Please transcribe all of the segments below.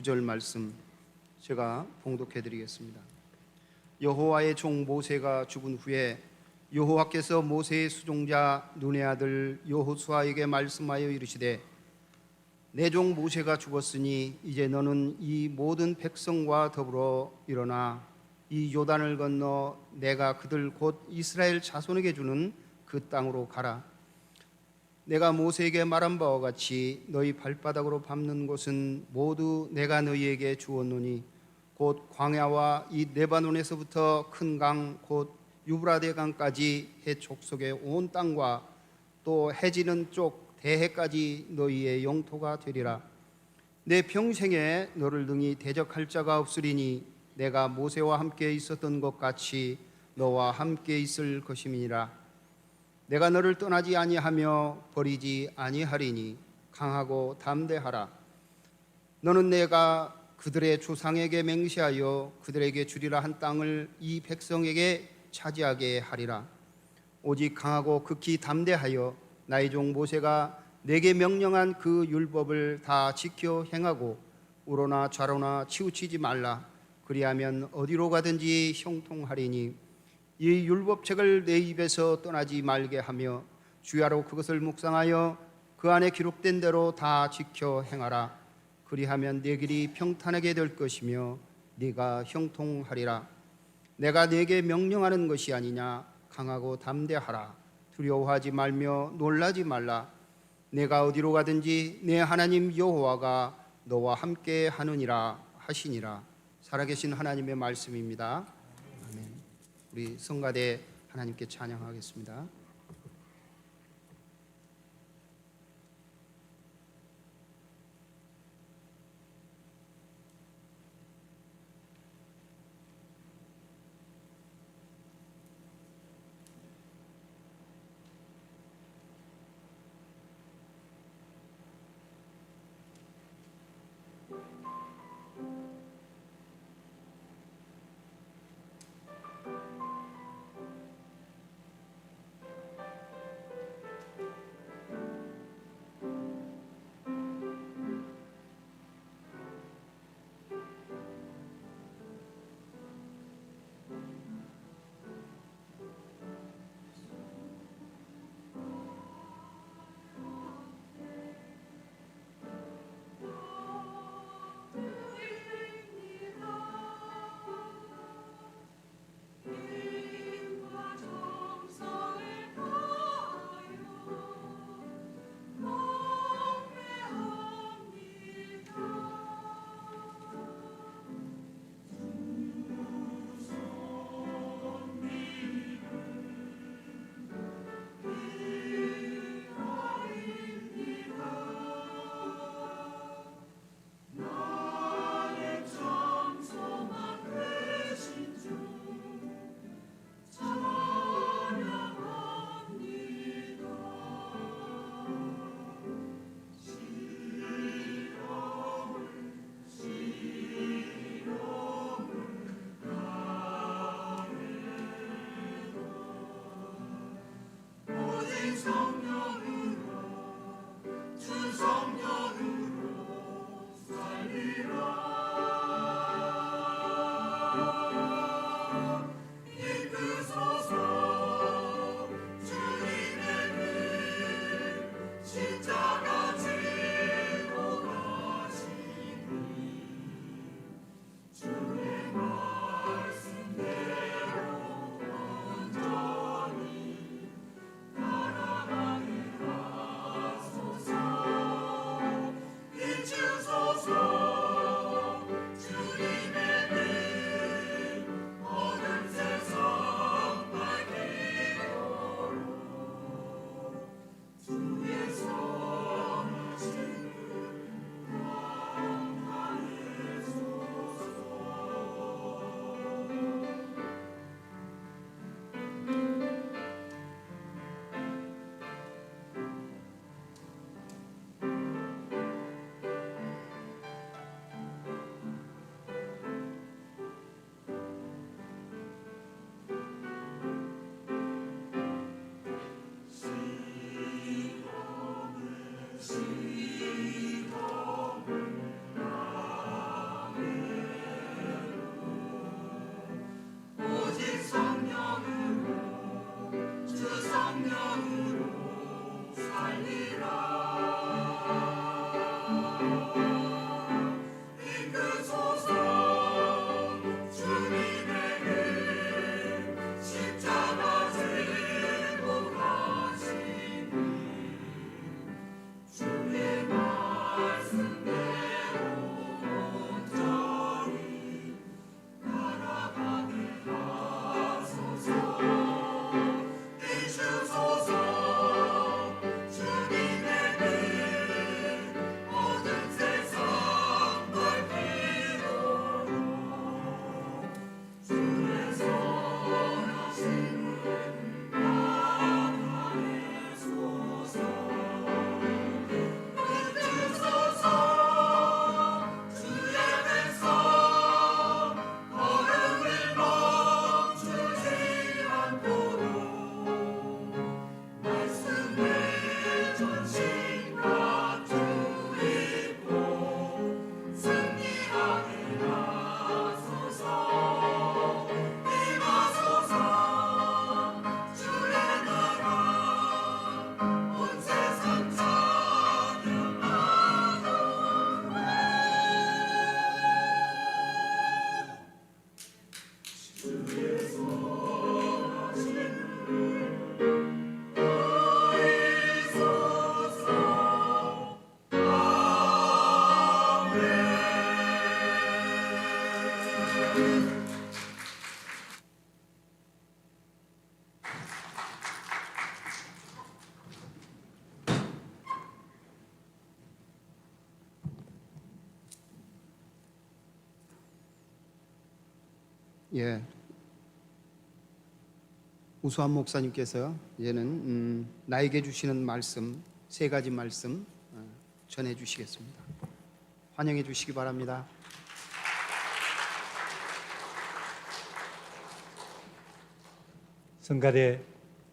9절 말씀 제가 봉독해 드리겠습니다. 여호와의 종 모세가 죽은 후에 여호와께서 모세의 수종자 눈의 아들 여호수아에게 말씀하여 이르시되 내 종 모세가 죽었으니 이제 너는 이 모든 백성과 더불어 일어나 이 요단을 건너 내가 그들 곧 이스라엘 자손에게 주는 그 땅으로 가라. 내가 모세에게 말한 바와 같이 너희 발바닥으로 밟는 곳은 모두 내가 너희에게 주었노니 곧 광야와 이 레바논에서부터 큰 강 곧 유브라데 강까지 해 족속의 온 땅과 또 해지는 쪽 대해까지 너희의 영토가 되리라. 내 평생에 너를 능히 대적할 자가 없으리니 내가 모세와 함께 있었던 것 같이 너와 함께 있을 것임이니라. 내가 너를 떠나지 아니하며 버리지 아니하리니 강하고 담대하라. 너는 내가 그들의 조상에게 맹세하여 그들에게 주리라 한 땅을 이 백성에게 차지하게 하리라. 오직 강하고 극히 담대하여 나의 종 모세가 내게 명령한 그 율법을 다 지켜 행하고 우로나 좌로나 치우치지 말라. 그리하면 어디로 가든지 형통하리니 이 율법책을 내 입에서 떠나지 말게 하며 주야로 그것을 묵상하여 그 안에 기록된 대로 다 지켜 행하라. 그리하면 네 길이 평탄하게 될 것이며 네가 형통하리라. 내가 네게 명령하는 것이 아니냐. 강하고 담대하라. 두려워하지 말며 놀라지 말라. 내가 어디로 가든지 내 하나님 여호와가 너와 함께 하느니라 하시니라. 살아계신 하나님의 말씀입니다. 아멘. 우리 성가대 하나님께 찬양하겠습니다. 예, 우수한 목사님께서 이제는 나에게 주시는 말씀 세 가지 말씀 전해 주시겠습니다. 환영해 주시기 바랍니다. 성가대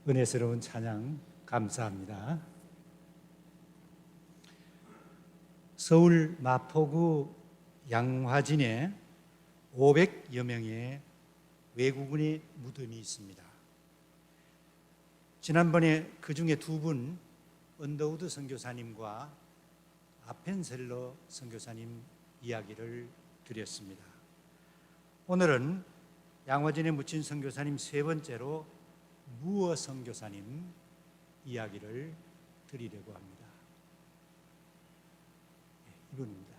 은혜스러운 찬양 감사합니다. 서울 마포구 양화진에 500여 명의 외국인의 무덤이 있습니다. 지난번에 그 중에 두 분, 언더우드 선교사님과 아펜셀러 선교사님 이야기를 드렸습니다. 오늘은 양화진에 묻힌 선교사님 세 번째로 무어 선교사님 이야기를 드리려고 합니다. 이분입니다.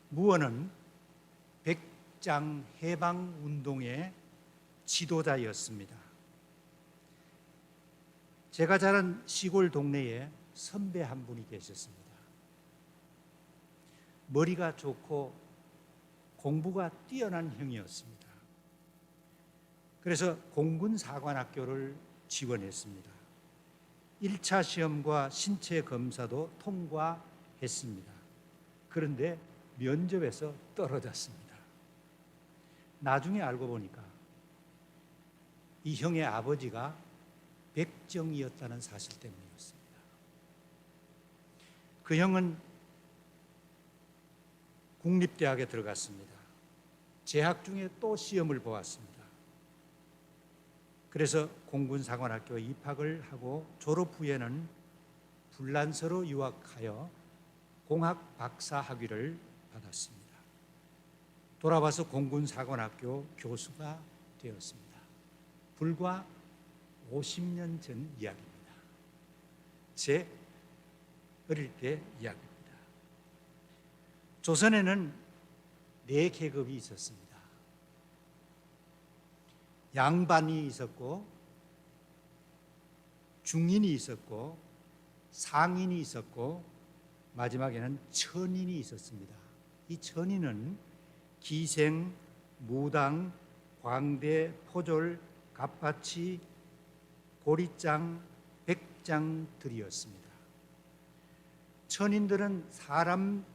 무어는 백장 해방 운동의 지도자였습니다. 제가 자란 시골 동네에 선배 한 분이 계셨습니다. 머리가 좋고 공부가 뛰어난 형이었습니다. 그래서 공군사관학교를 지원했습니다. 1차 시험과 신체 검사도 통과했습니다. 그런데 면접에서 떨어졌습니다. 나중에 알고 보니까 이 형의 아버지가 백정이었다는 사실 때문이었습니다. 그 형은 국립대학에 들어갔습니다. 재학 중에 또 시험을 보았습니다. 그래서 공군사관학교에 입학을 하고 졸업 후에는 불란서로 유학하여 공학 박사 학위를 받았습니다. 돌아와서 공군사관학교 교수가 되었습니다. 불과 50년 전 이야기입니다. 제 어릴 때 이야기입니다. 조선에는 4계급이 있었습니다. 양반이 있었고, 중인이 있었고, 상인이 있었고, 마지막에는 천인이 있었습니다. 이 천인은 기생, 무당, 광대, 포졸, 갑바치, 고리장, 백장들이었습니다. 천인들은 사람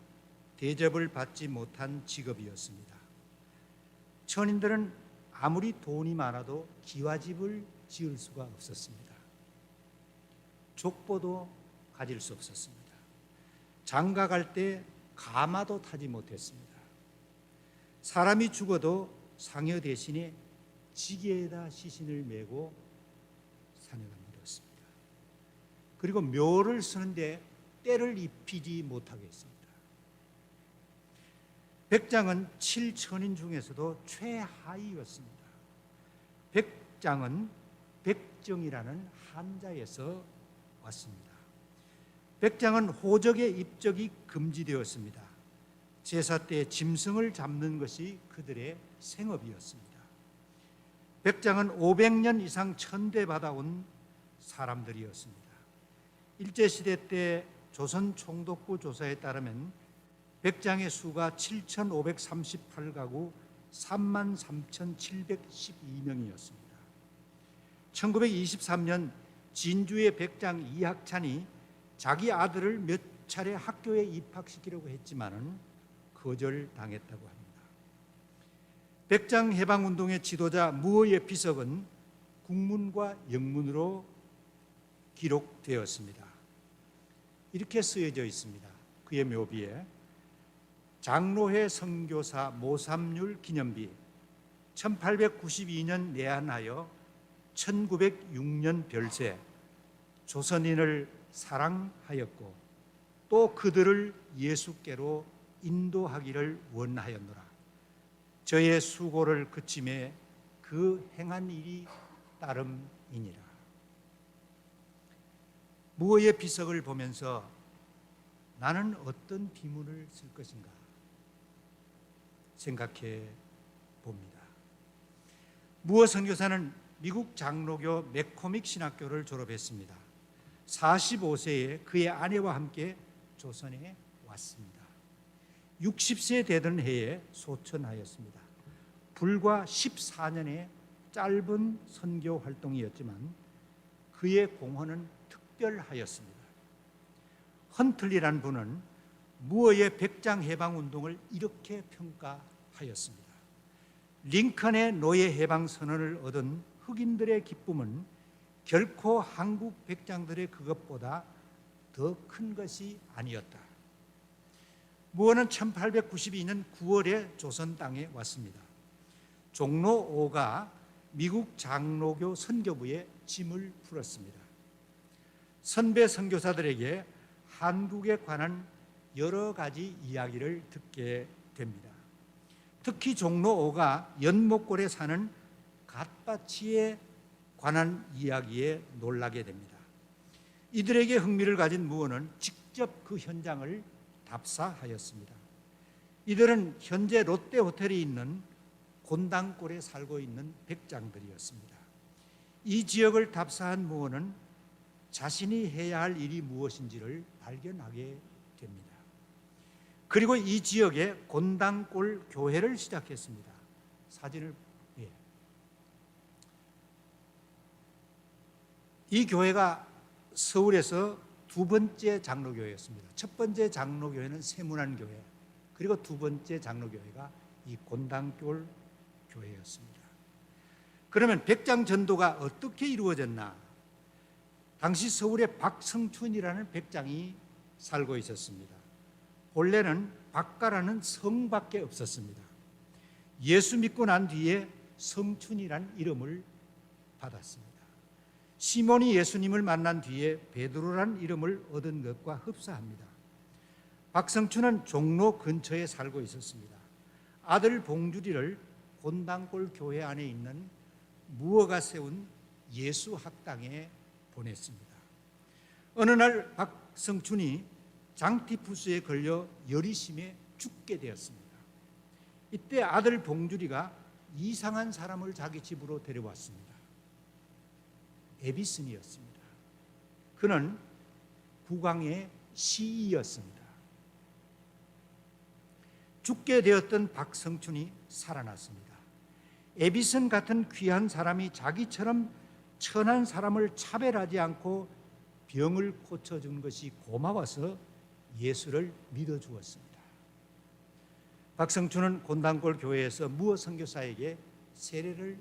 대접을 받지 못한 직업이었습니다. 천인들은 아무리 돈이 많아도 기와집을 지을 수가 없었습니다. 족보도 가질 수 없었습니다. 장가 갈 때 가마도 타지 못했습니다. 사람이 죽어도 상여 대신에 지게에다 시신을 메고 사냥을 이뤘습니다. 그리고 묘를 쓰는데 때를 입히지 못하게 했습니다. 백장은 7천인 중에서도 최하위였습니다. 백장은 백정이라는 한자에서 왔습니다. 백장은 호적의 입적이 금지되었습니다. 제사 때 짐승을 잡는 것이 그들의 생업이었습니다. 백장은 500년 이상 천대받아온 사람들이었습니다. 일제시대 때 조선 총독부 조사에 따르면 백장의 수가 7,538가구 33,712명이었습니다. 1923년 진주의 백장 이학찬이 자기 아들을 몇 차례 학교에 입학시키려고 했지만은 거절당했다고 합니다. 백장 해방운동의 지도자 무어의 비석은 국문과 영문으로 기록되었습니다. 이렇게 쓰여져 있습니다. 그의 묘비에 장로회 선교사 모삼률 기념비 1892년 내한하여 1906년 별세 조선인을 사랑하였고 또 그들을 예수께로 인도하기를 원하였노라. 저의 수고를 그침에 그 행한 일이 따름이니라. 무어의 비석을 보면서 나는 어떤 비문을 쓸 것인가 생각해 봅니다. 무어 선교사는 미국 장로교 맥코믹 신학교를 졸업했습니다. 45세에 그의 아내와 함께 조선에 왔습니다. 60세 되던 해에 소천하였습니다. 불과 14년의 짧은 선교 활동이었지만 그의 공헌은 특별하였습니다. 헌틀리라는 분은 무어의 백장 해방 운동을 이렇게 평가하였습니다. 링컨의 노예 해방 선언을 얻은 흑인들의 기쁨은 결코 한국 백장들의 그것보다 더 큰 것이 아니었다. 무어는 1892년 9월에 조선 땅에 왔습니다. 종로 5가 미국 장로교 선교부에 짐을 풀었습니다. 선배 선교사들에게 한국에 관한 여러 가지 이야기를 듣게 됩니다. 특히 종로 5가 연목골에 사는 갓바치에 관한 이야기에 놀라게 됩니다. 이들에게 흥미를 가진 무어는 직접 그 현장을 답사하였습니다. 이들은 현재 롯데호텔이 있는 곤당골에 살고 있는 백장들이었습니다. 이 지역을 답사한 무어는 자신이 해야 할 일이 무엇인지를 발견하게 됩니다. 그리고 이 지역에 곤당골 교회를 시작했습니다. 사진을 이 교회가 서울에서 두 번째 장로교회였습니다. 첫 번째 장로교회는 세문안교회, 그리고 두 번째 장로교회가 이 곤당골 교회였습니다. 그러면 백장 전도가 어떻게 이루어졌나? 당시 서울에 박성춘이라는 백장이 살고 있었습니다. 본래는 박가라는 성밖에 없었습니다. 예수 믿고 난 뒤에 성춘이라는 이름을 받았습니다. 시몬이 예수님을 만난 뒤에 베드로라는 이름을 얻은 것과 흡사합니다. 박성춘은 종로 근처에 살고 있었습니다. 아들 봉주리를 곤당골 교회 안에 있는 무어가 세운 예수학당에 보냈습니다. 어느 날 박성춘이 장티푸스에 걸려 열이 심해 죽게 되었습니다. 이때 아들 봉주리가 이상한 사람을 자기 집으로 데려왔습니다. 에비슨이었습니다. 그는 국왕의 시이였습니다. 죽게 되었던 박성춘이 살아났습니다. 에비슨 같은 귀한 사람이 자기처럼 천한 사람을 차별하지 않고 병을 고쳐준 것이 고마워서 예수를 믿어주었습니다. 박성춘은 곤당골 교회에서 무어 선교사에게 세례를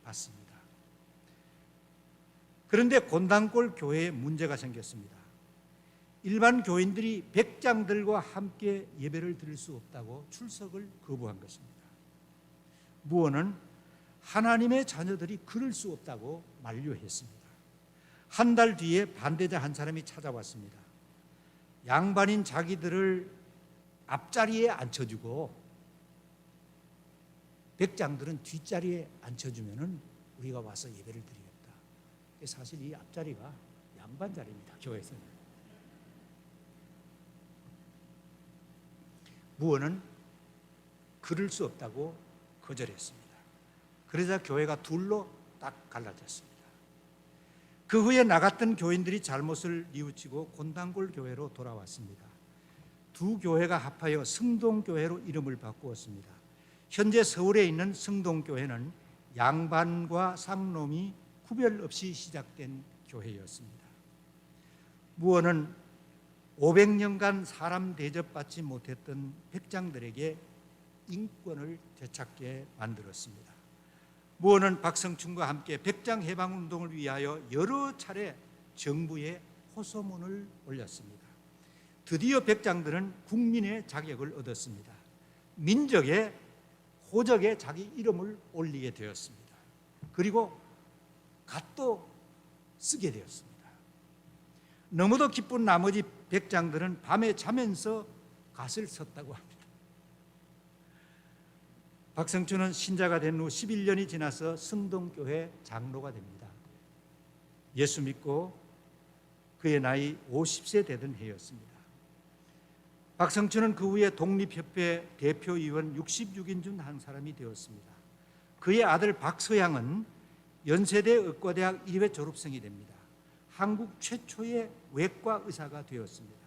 받습니다. 그런데 곤당골 교회에 문제가 생겼습니다. 일반 교인들이 백장들과 함께 예배를 드릴 수 없다고 출석을 거부한 것입니다. 무어는 하나님의 자녀들이 그럴 수 없다고 만류했습니다. 한 달 뒤에 반대자 한 사람이 찾아왔습니다. 양반인 자기들을 앞자리에 앉혀주고 백장들은 뒷자리에 앉혀주면 우리가 와서 예배를 드리겠다. 사실 이 앞자리가 양반 자리입니다. 교회에서는. 무어는 그럴 수 없다고 거절했습니다. 그러자 교회가 둘로 딱 갈라졌습니다. 그 후에 나갔던 교인들이 잘못을 뉘우치고 곤당골 교회로 돌아왔습니다. 두 교회가 합하여 성동교회로 이름을 바꾸었습니다. 현재 서울에 있는 성동교회는 양반과 상놈이 구별 없이 시작된 교회였습니다. 무어는 500년간 사람 대접받지 못했던 백장들에게 인권을 되찾게 만들었습니다. 무어는 박성춘과 함께 백장 해방 운동을 위하여 여러 차례 정부에 호소문을 올렸습니다. 드디어 백장들은 국민의 자격을 얻었습니다. 민족의 호적에 자기 이름을 올리게 되었습니다. 그리고 갓도 쓰게 되었습니다. 너무도 기쁜 나머지 백장들은 밤에 자면서 갓을 썼다고 합니다. 박성춘은 신자가 된 후 11년이 지나서 성동교회 장로가 됩니다. 예수 믿고 그의 나이 50세 되던 해였습니다. 박성춘은 그 후에 독립협회 대표위원 66인 중 한 사람이 되었습니다. 그의 아들 박서양은 연세대 의과대학 1회 졸업생이 됩니다. 한국 최초의 외과 의사가 되었습니다.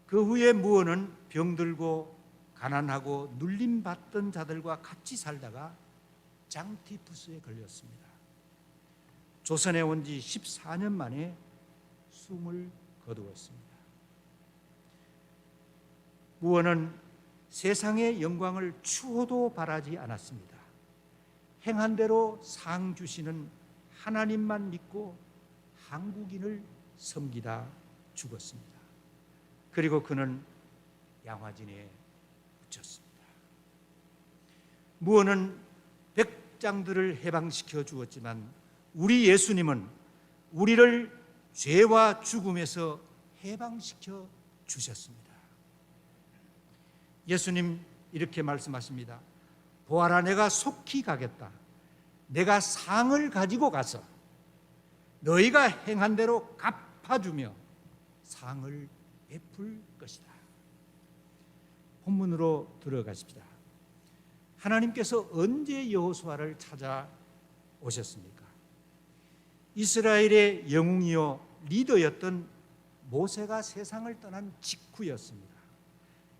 그 후에 무어는 병들고 가난하고 눌림받던 자들과 같이 살다가 장티푸스에 걸렸습니다. 조선에 온 지 14년 만에 숨을 거두었습니다. 무원은 세상의 영광을 추호도 바라지 않았습니다. 행한 대로 상 주시는 하나님만 믿고 한국인을 섬기다 죽었습니다. 그리고 그는 양화진에 묻혔습니다. 무원은 백장들을 해방시켜 주었지만 우리 예수님은 우리를 죄와 죽음에서 해방시켜 주셨습니다. 예수님 이렇게 말씀하십니다. 보아라, 내가 속히 가겠다. 내가 상을 가지고 가서 너희가 행한 대로 갚아주며 상을 베풀 것이다. 본문으로 들어가십시다. 하나님께서 언제 여호수아를 찾아오셨습니까? 이스라엘의 영웅이요 리더였던 모세가 세상을 떠난 직후였습니다.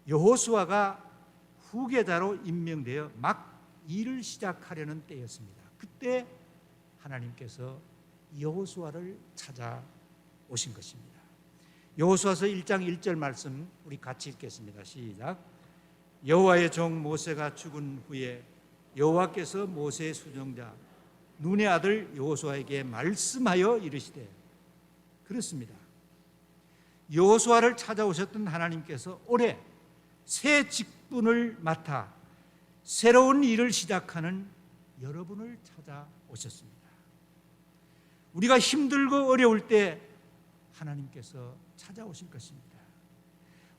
여호수아가 후계자로 임명되어 막 일을 시작하려는 때였습니다. 그때 하나님께서 여호수아를 찾아오신 것입니다. 여호수아서 1장 1절 말씀 우리 같이 읽겠습니다. 시작. 여호와의 종 모세가 죽은 후에 여호와께서 모세의 수종자 눈의 아들 여호수아에게 말씀하여 이르시되, 그렇습니다. 여호수아를 찾아오셨던 하나님께서 올해 새 직분을 맡아 새로운 일을 시작하는 여러분을 찾아오셨습니다. 우리가 힘들고 어려울 때 하나님께서 찾아오실 것입니다.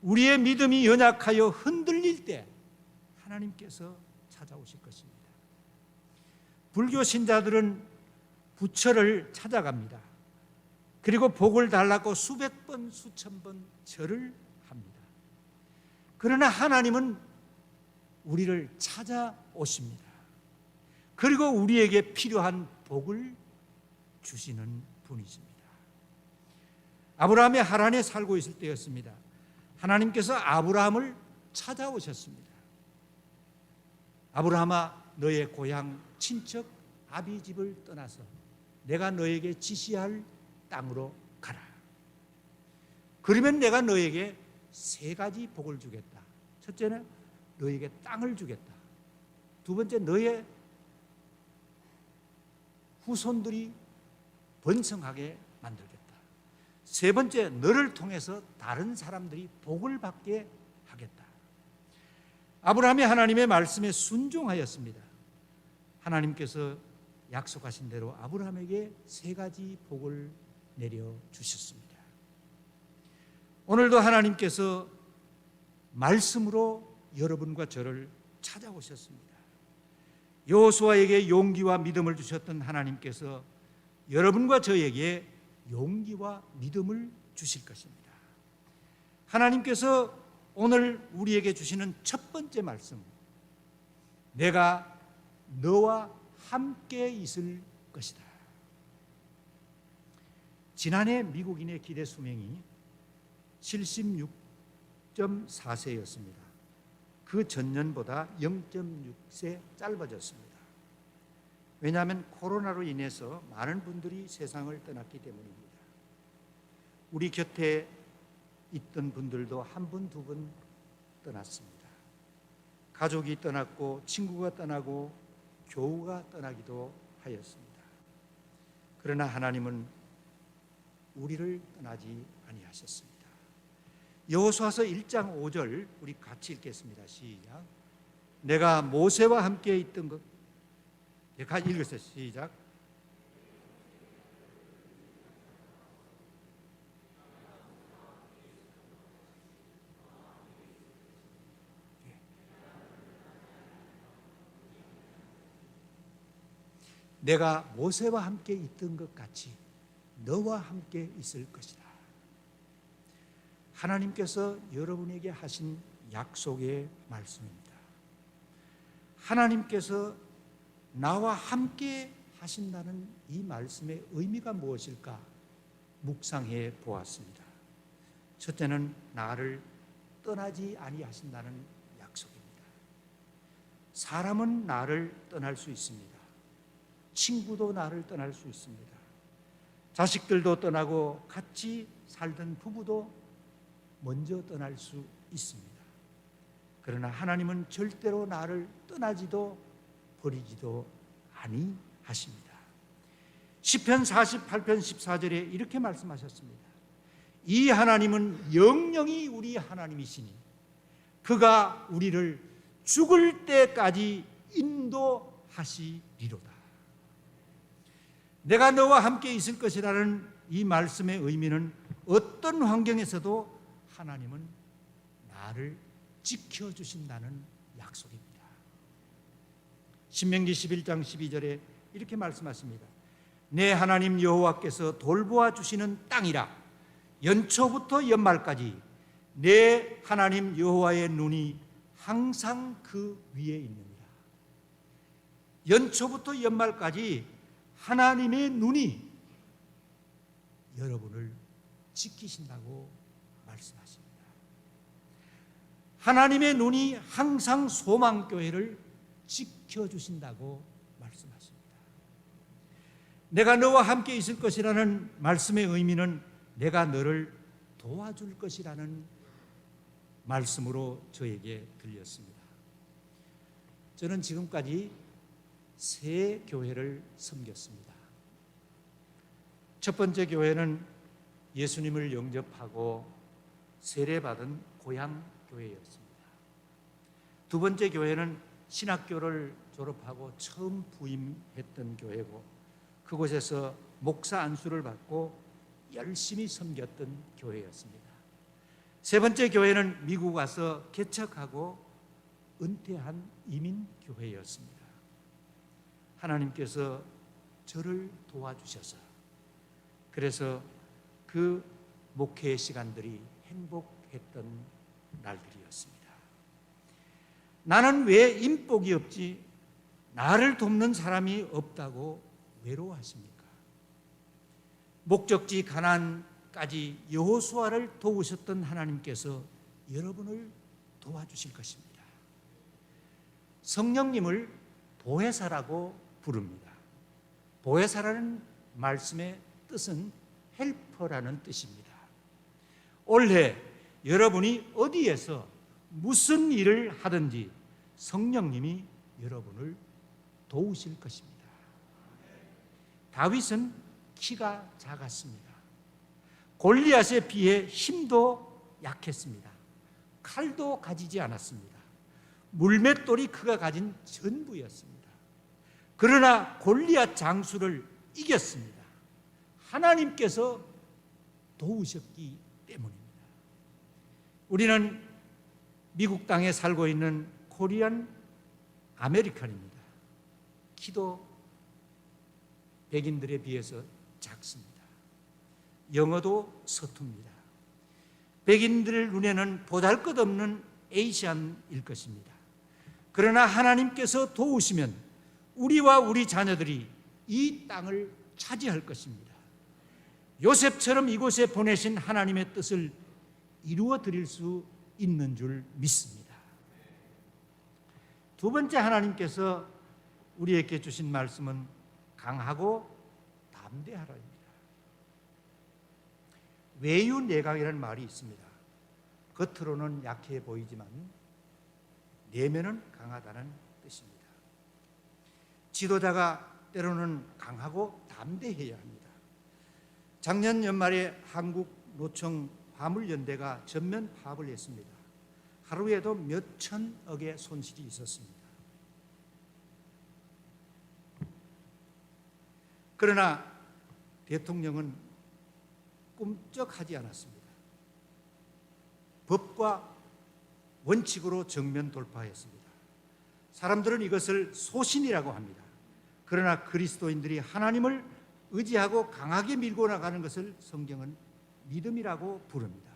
우리의 믿음이 연약하여 흔들릴 때 하나님께서 찾아오실 것입니다. 불교 신자들은 부처를 찾아갑니다. 그리고 복을 달라고 수백 번, 수천 번 절을 합니다. 그러나 하나님은 우리를 찾아오십니다. 그리고 우리에게 필요한 복을 주시는 분이십니다. 아브라함이 하란에 살고 있을 때였습니다. 하나님께서 아브라함을 찾아오셨습니다. 아브라함아, 너의 고향 친척 아비 집을 떠나서 내가 너에게 지시할 땅으로 가라. 그러면 내가 너에게 세 가지 복을 주겠다. 첫째는 너에게 땅을 주겠다. 두 번째, 너의 후손들이 번성하게 만들겠다. 세 번째, 너를 통해서 다른 사람들이 복을 받게 하겠다. 아브라함이 하나님의 말씀에 순종하였습니다. 하나님께서 약속하신 대로 아브라함에게 세 가지 복을 내려 주셨습니다. 오늘도 하나님께서 말씀으로 여러분과 저를 찾아오셨습니다. 여호수아에게 용기와 믿음을 주셨던 하나님께서 여러분과 저에게 용기와 믿음을 주실 것입니다. 하나님께서 오늘 우리에게 주시는 첫 번째 말씀, 내가 너와 함께 있을 것이다. 지난해 미국인의 기대 수명이 76.4세였습니다. 그 전년보다 0.6세 짧아졌습니다. 왜냐하면 코로나로 인해서 많은 분들이 세상을 떠났기 때문입니다. 우리 곁에 있던 분들도 한 분, 두 분 떠났습니다. 가족이 떠났고 친구가 떠나고 교우가 떠나기도 하였습니다. 그러나 하나님은 우리를 떠나지 아니하셨습니다. 여호수아서 1장 5절 우리 같이 읽겠습니다. 시작. 내가 모세와 함께 있던 것, 같이 읽으세요. 시작. 내가 모세와 함께 있던 것 같이 너와 함께 있을 것이다. 하나님께서 여러분에게 하신 약속의 말씀입니다. 하나님께서 나와 함께 하신다는 이 말씀의 의미가 무엇일까 묵상해 보았습니다. 첫째는 나를 떠나지 아니하신다는 약속입니다. 사람은 나를 떠날 수 있습니다. 친구도 나를 떠날 수 있습니다. 자식들도 떠나고 같이 살던 부부도 먼저 떠날 수 있습니다. 그러나 하나님은 절대로 나를 떠나지도 버리지도 아니하십니다. 시편 48편 14절에 이렇게 말씀하셨습니다. 이 하나님은 영영이 우리 하나님이시니 그가 우리를 죽을 때까지 인도하시리로다. 내가 너와 함께 있을 것이라는 이 말씀의 의미는 어떤 환경에서도 하나님은 나를 지켜주신다는 약속입니다. 신명기 11장 12절에 이렇게 말씀하십니다. 내 하나님 여호와께서 돌보아 주시는 땅이라 연초부터 연말까지 내 하나님 여호와의 눈이 항상 그 위에 있느니라. 연초부터 연말까지 하나님의 눈이 여러분을 지키신다고 말씀하십니다. 하나님의 눈이 항상 소망교회를 지켜주신다고 말씀하십니다. 내가 너와 함께 있을 것이라는 말씀의 의미는 내가 너를 도와줄 것이라는 말씀으로 저에게 들렸습니다. 저는 지금까지 세 교회를 섬겼습니다. 첫 번째 교회는 예수님을 영접하고 세례받은 고향 교회였습니다. 두 번째 교회는 신학교를 졸업하고 처음 부임했던 교회고 그곳에서 목사 안수를 받고 열심히 섬겼던 교회였습니다. 세 번째 교회는 미국 와서 개척하고 은퇴한 이민 교회였습니다. 하나님께서 저를 도와주셔서 그래서 그 목회의 시간들이 행복했던 날들이었습니다. 나는 왜 인복이 없지? 나를 돕는 사람이 없다고 외로워하십니까? 목적지 가나안까지 여호수아를 도우셨던 하나님께서 여러분을 도와주실 것입니다. 성령님을 보혜사라고 부릅니다. 보혜사라는 말씀의 뜻은 헬퍼라는 뜻입니다. 올해 여러분이 어디에서 무슨 일을 하든지 성령님이 여러분을 도우실 것입니다. 다윗은 키가 작았습니다. 골리앗에 비해 힘도 약했습니다. 칼도 가지지 않았습니다. 물맷돌이 그가 가진 전부였습니다. 그러나 골리앗 장수를 이겼습니다. 하나님께서 도우셨기 때문입니다. 우리는 미국 땅에 살고 있는 코리안 아메리칸입니다. 키도 백인들에 비해서 작습니다. 영어도 서툽니다. 백인들 눈에는 보잘것없는 에이시안일 것입니다. 그러나 하나님께서 도우시면 우리와 우리 자녀들이 이 땅을 차지할 것입니다. 요셉처럼 이곳에 보내신 하나님의 뜻을 이루어 드릴 수 있는 줄 믿습니다. 두 번째 하나님께서 우리에게 주신 말씀은 강하고 담대하라입니다. 외유내강이라는 말이 있습니다. 겉으로는 약해 보이지만 내면은 강하다는 뜻입니다. 지도자가 때로는 강하고 담대해야 합니다. 작년 연말에 한국노총 화물연대가 전면 파업을 했습니다. 하루에도 몇 천억의 손실이 있었습니다. 그러나 대통령은 꿈쩍하지 않았습니다. 법과 원칙으로 정면 돌파했습니다. 사람들은 이것을 소신이라고 합니다. 그러나 그리스도인들이 하나님을 의지하고 강하게 밀고 나가는 것을 성경은 믿음이라고 부릅니다.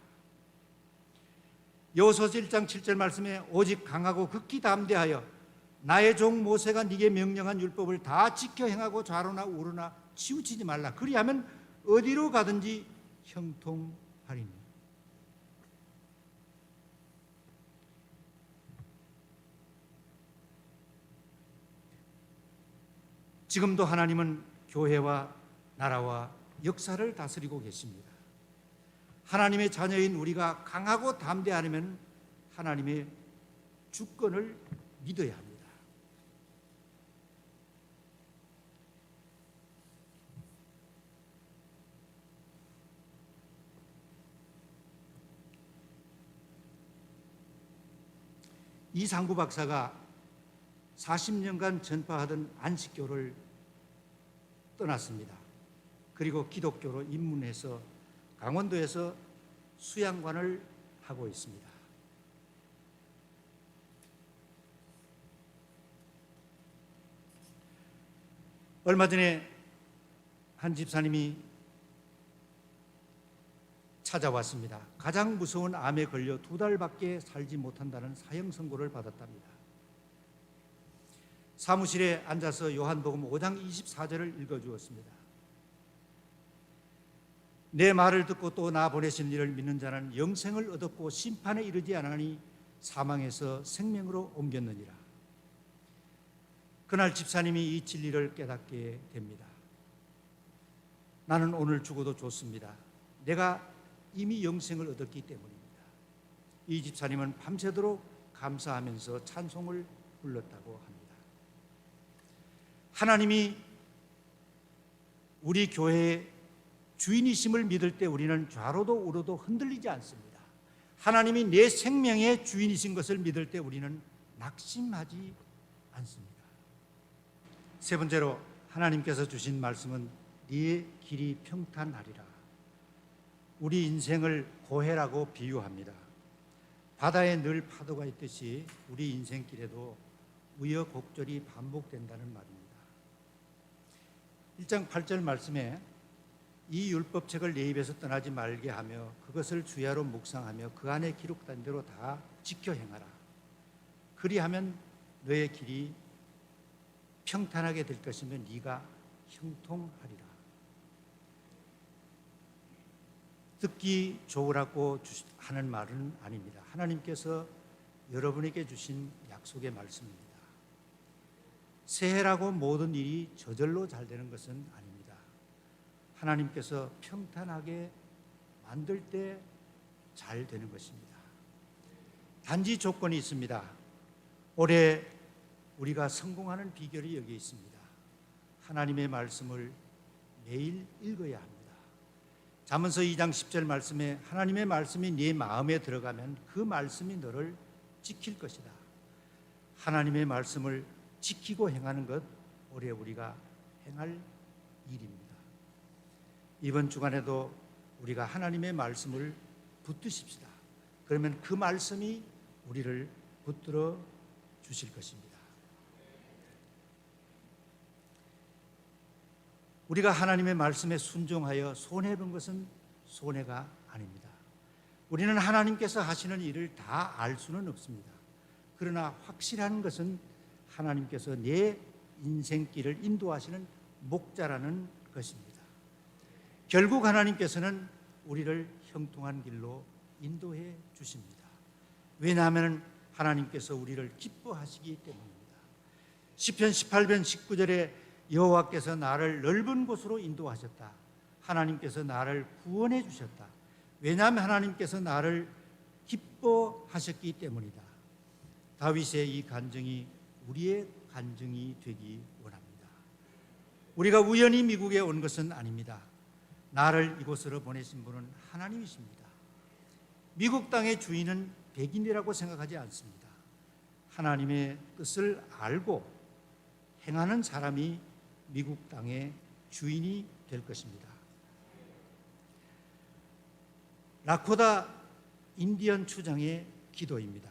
여호수아서 1장 7절 말씀에 오직 강하고 극히 담대하여 나의 종 모세가 네게 명령한 율법을 다 지켜 행하고 좌로나 우로나 치우치지 말라. 그리하면 어디로 가든지 형통하리니. 지금도 하나님은 교회와 나라와 역사를 다스리고 계십니다. 하나님의 자녀인 우리가 강하고 담대하려면 하나님의 주권을 믿어야 합니다. 이상구 박사가 40년간 전파하던 안식교를 떠났습니다. 그리고 기독교로 입문해서 강원도에서 수양관을 하고 있습니다. 얼마 전에 한 집사님이 찾아왔습니다. 가장 무서운 암에 걸려 2달밖에 살지 못한다는 사형 선고를 받았답니다. 사무실에 앉아서 요한복음 5장 24절을 읽어주었습니다. 내 말을 듣고 또 나 보내신 이를 믿는 자는 영생을 얻었고 심판에 이르지 않으니 사망에서 생명으로 옮겼느니라. 그날 집사님이 이 진리를 깨닫게 됩니다. 나는 오늘 죽어도 좋습니다. 내가 이미 영생을 얻었기 때문입니다. 이 집사님은 밤새도록 감사하면서 찬송을 불렀다고 합니다. 하나님이 우리 교회의 주인이심을 믿을 때 우리는 좌로도 우로도 흔들리지 않습니다. 하나님이 내 생명의 주인이신 것을 믿을 때 우리는 낙심하지 않습니다. 세 번째로 하나님께서 주신 말씀은 네 길이 평탄하리라. 우리 인생을 고해라고 비유합니다. 바다에 늘 파도가 있듯이 우리 인생길에도 우여곡절이 반복된다는 말입니다. 1장 8절 말씀에 이 율법책을 내 입에서 떠나지 말게 하며 그것을 주야로 묵상하며 그 안에 기록된 대로 다 지켜 행하라. 그리하면 너의 길이 평탄하게 될 것이며 네가 형통하리라. 듣기 좋으라고 하는 말은 아닙니다. 하나님께서 여러분에게 주신 약속의 말씀입니다. 새해라고 모든 일이 저절로 잘 되는 것은 아닙니다. 하나님께서 평탄하게 만들 때 잘 되는 것입니다. 단지 조건이 있습니다. 올해 우리가 성공하는 비결이 여기 있습니다. 하나님의 말씀을 매일 읽어야 합니다. 잠언서 2장 10절 말씀에 하나님의 말씀이 네 마음에 들어가면 그 말씀이 너를 지킬 것이다. 하나님의 말씀을 지키고 행하는 것 올해 우리가 행할 일입니다. 이번 주간에도 우리가 하나님의 말씀을 붙드십시다. 그러면 그 말씀이 우리를 붙들어 주실 것입니다. 우리가 하나님의 말씀에 순종하여 손해본 것은 손해가 아닙니다. 우리는 하나님께서 하시는 일을 다 알 수는 없습니다. 그러나 확실한 것은 하나님께서 내 인생길을 인도하시는 목자라는 것입니다. 결국 하나님께서는 우리를 형통한 길로 인도해 주십니다. 왜냐하면 하나님께서 우리를 기뻐하시기 때문입니다. 시편 18편 19절에 여호와께서 나를 넓은 곳으로 인도하셨다. 하나님께서 나를 구원해 주셨다. 왜냐하면 하나님께서 나를 기뻐하셨기 때문이다. 다윗의 이 간증이 우리의 간증이 되기 원합니다. 우리가 우연히 미국에 온 것은 아닙니다. 나를 이곳으로 보내신 분은 하나님이십니다. 미국 땅의 주인은 백인이라고 생각하지 않습니다. 하나님의 뜻을 알고 행하는 사람이 미국 땅의 주인이 될 것입니다. 라코다 인디언 추장의 기도입니다.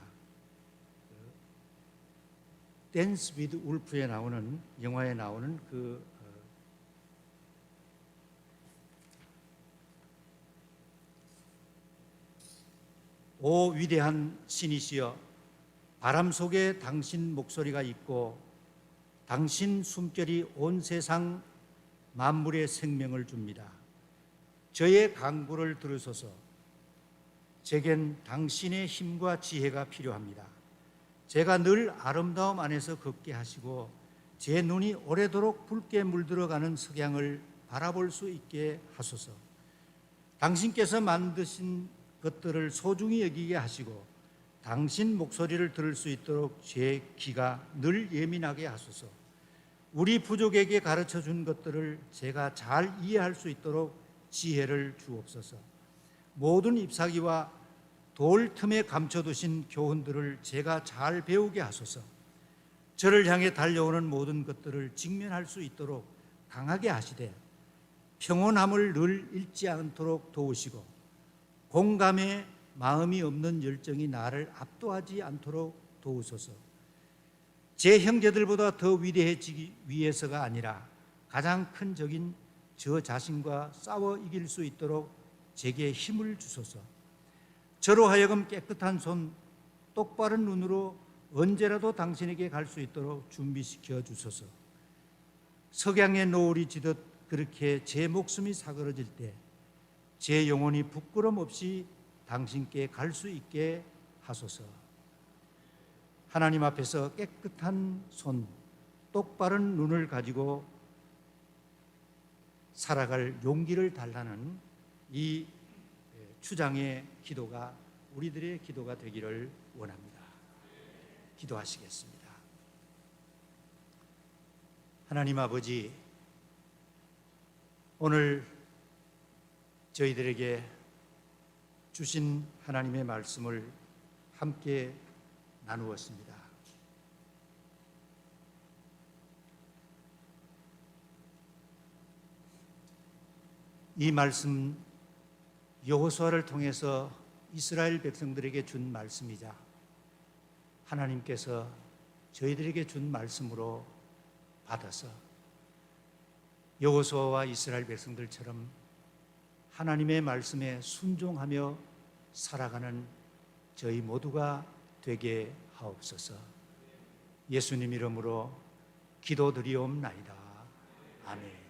댄스 위드 울프에 나오는 영화에 나오는 오 위대한 신이시여, 바람 속에 당신 목소리가 있고 당신 숨결이 온 세상 만물에 생명을 줍니다. 저의 간구를 들으소서. 제겐 당신의 힘과 지혜가 필요합니다. 제가 늘 아름다움 안에서 걷게 하시고 제 눈이 오래도록 붉게 물들어가는 석양을 바라볼 수 있게 하소서. 당신께서 만드신 것들을 소중히 여기게 하시고 당신 목소리를 들을 수 있도록 제 귀가 늘 예민하게 하소서. 우리 부족에게 가르쳐 준 것들을 제가 잘 이해할 수 있도록 지혜를 주옵소서. 모든 잎사귀와 돌 틈에 감춰두신 교훈들을 제가 잘 배우게 하소서. 저를 향해 달려오는 모든 것들을 직면할 수 있도록 강하게 하시되 평온함을 늘 잃지 않도록 도우시고 공감에 마음이 없는 열정이 나를 압도하지 않도록 도우소서. 제 형제들보다 더 위대해지기 위해서가 아니라 가장 큰 적인 저 자신과 싸워 이길 수 있도록 제게 힘을 주소서. 저로 하여금 깨끗한 손, 똑바른 눈으로 언제라도 당신에게 갈 수 있도록 준비시켜 주소서. 석양의 노을이 지듯 그렇게 제 목숨이 사그러질 때 제 영혼이 부끄럼 없이 당신께 갈 수 있게 하소서. 하나님 앞에서 깨끗한 손, 똑바른 눈을 가지고 살아갈 용기를 달라는 이 추장의 기도가 우리들의 기도가 되기를 원합니다. 기도하시겠습니다. 하나님 아버지, 오늘 저희들에게 주신 하나님의 말씀을 함께 나누었습니다. 이 말씀 여호수아를 통해서 이스라엘 백성들에게 준 말씀이자 하나님께서 저희들에게 준 말씀으로 받아서 여호수아와 이스라엘 백성들처럼 하나님의 말씀에 순종하며 살아가는 저희 모두가 되게 하옵소서. 예수님 이름으로 기도드리옵나이다. 아멘.